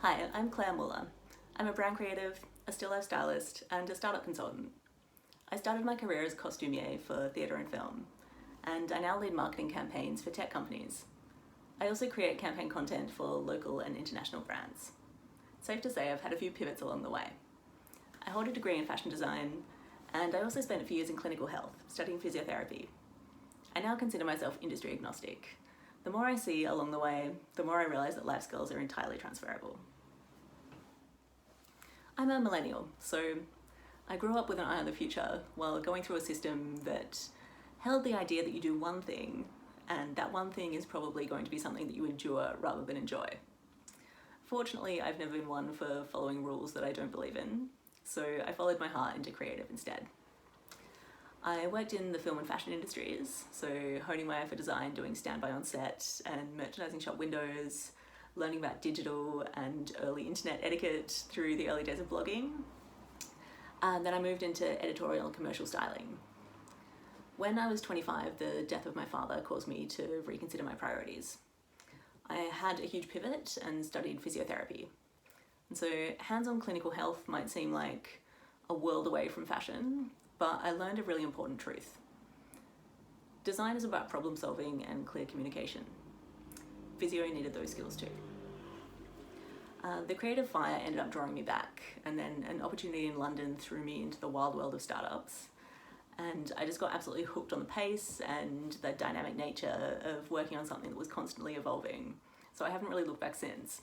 Hi, I'm Claire Mueller. I'm a brand creative, a still life stylist, and a startup consultant. I started my career as costumier for theatre and film, and I now lead marketing campaigns for tech companies. I also create campaign content for local and international brands. Safe to say I've had a few pivots along the way. I hold a degree in fashion design, and I also spent a few years in clinical health, studying physiotherapy. I now consider myself industry agnostic. The more I see along the way, the more I realise that life skills are entirely transferable. I'm a millennial, so I grew up with an eye on the future while going through a system that held the idea that you do one thing, and that one thing is probably going to be something that you endure rather than enjoy. Fortunately, I've never been one for following rules that I don't believe in, so I followed my heart into creative instead. I worked in the film and fashion industries, so honing my eye for design, doing standby on set and merchandising shop windows, learning about digital and early internet etiquette through the early days of blogging. And then I moved into editorial and commercial styling. When I was 25, the death of my father caused me to reconsider my priorities. I had a huge pivot and studied physiotherapy. And so hands-on clinical health might seem like a world away from fashion, but I learned a really important truth. Design is about problem solving and clear communication. Physio needed those skills too. The creative fire ended up drawing me back, and then an opportunity in London threw me into the wild world of startups. And I just got absolutely hooked on the pace and the dynamic nature of working on something that was constantly evolving. So I haven't really looked back since.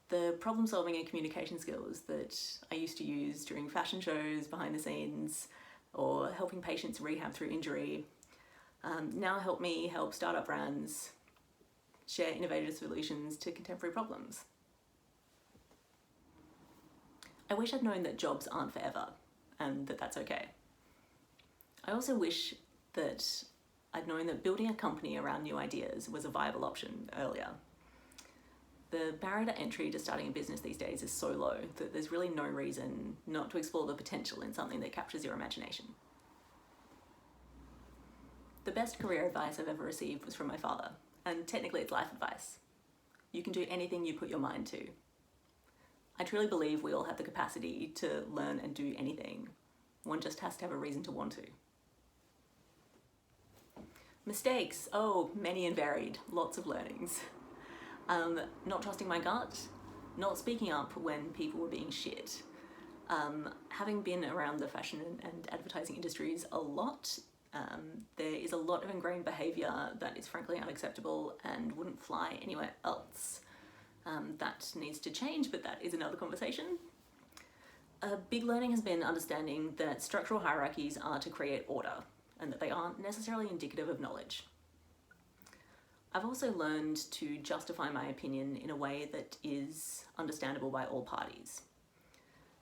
The problem solving and communication skills that I used to use during fashion shows, behind the scenes, or helping patients rehab through injury, now help me help startup brands share innovative solutions to contemporary problems. I wish I'd known that jobs aren't forever and that that's okay. I also wish that I'd known that building a company around new ideas was a viable option earlier. The barrier to entry to starting a business these days is so low that there's really no reason not to explore the potential in something that captures your imagination. The best career advice I've ever received was from my father, and technically it's life advice. You can do anything you put your mind to. I truly believe we all have the capacity to learn and do anything. One just has to have a reason to want to. Mistakes, many and varied, lots of learnings. Not trusting my gut, not speaking up when people were being shit. Having been around the fashion and advertising industries a lot, there is a lot of ingrained behaviour that is frankly unacceptable and wouldn't fly anywhere else. That needs to change, but that is another conversation. A big learning has been understanding that structural hierarchies are to create order and that they aren't necessarily indicative of knowledge. I've also learned to justify my opinion in a way that is understandable by all parties.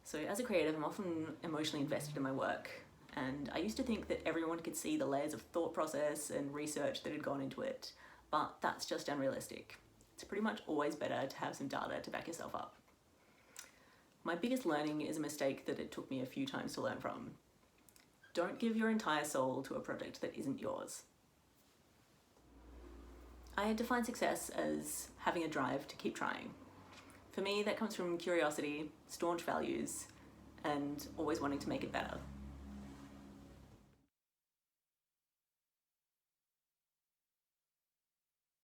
So as a creative, I'm often emotionally invested in my work, and I used to think that everyone could see the layers of thought process and research that had gone into it, but that's just unrealistic. It's pretty much always better to have some data to back yourself up. My biggest learning is a mistake that it took me a few times to learn from. Don't give your entire soul to a project that isn't yours. I define success as having a drive to keep trying. For me, that comes from curiosity, staunch values, and always wanting to make it better.